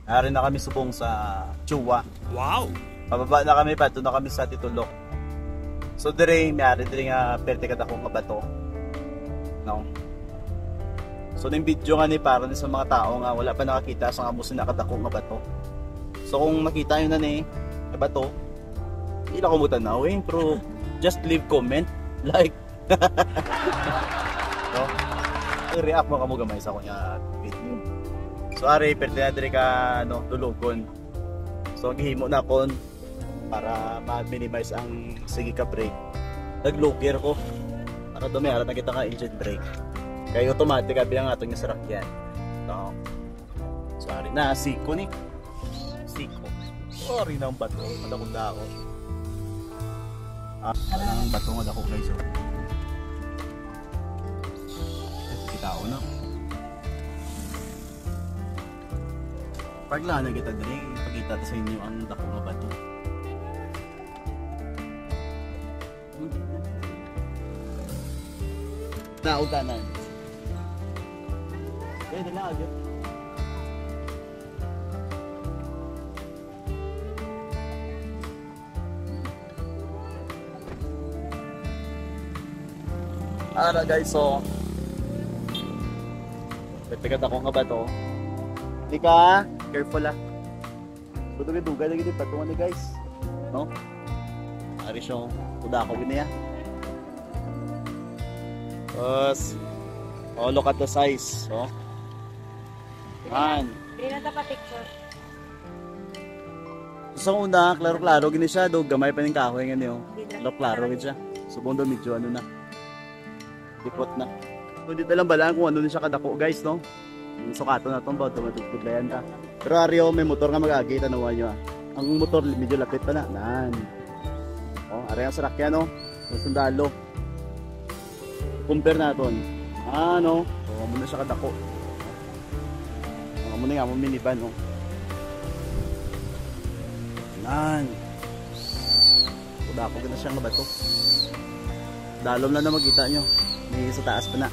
Nari na kami subong sa Chua. Wow! Pababa na kami pa, doon na kami sa Titulok. So dire, mayari dire nga perte ka akong kabato. No. So yung video nga ni para sa mga tao nga wala pa nakakita sa nga musin nakadakong kabato. So kung makita nyo na ni kabato, hindi na kumutan na pero just leave comment, like. So, i-react mo ka mo gamay sa kunya video. So ari perte na dire ka dulugon. So gihimo na kon para ma-minimize ang sige ka brake. Nag-low gear ko para dumiara na kita ka engine brake. Kaya automatic abi ang atong sasakyan. So ari na siko ni. Siko. Sorry nang bato, madakong dao. Ang bato nga dako guys. Kita na. Paglaan na kita diri, ipakita sa inyo ang dako nga bato. Nautanan. Kaya nila agad. Ara guys, so pipigat ako nga ba to? Di ka, careful ah. Dugay-dugay lagi din patungan ni guys. No? Ari siya, kuda ako gini ah. Tapos, look at the size. So, yan. Hindi na dapat picture. Sa una, klaro-klaro gini siya. Gamay pa ng kahoy nga niyo. Klaro gini siya. Subong do medyo ano na. Dipot na. So dito lang balaan kung ano na siya kadako guys, no? Yung sukato na itong bato, matugtog na yan ka. Pero Ario, may motor nga mag-agi, tanawan nyo ah. Ang motor medyo lapit pa na. Nan. Ari ang sarakyan, no? Sundalo. Compare natin. Ano? So, muna siya kadako. Muna nga mo minivan, no? Nan. Kudako na siyang bato. Dalom na makita nyo. May sa taas pa na.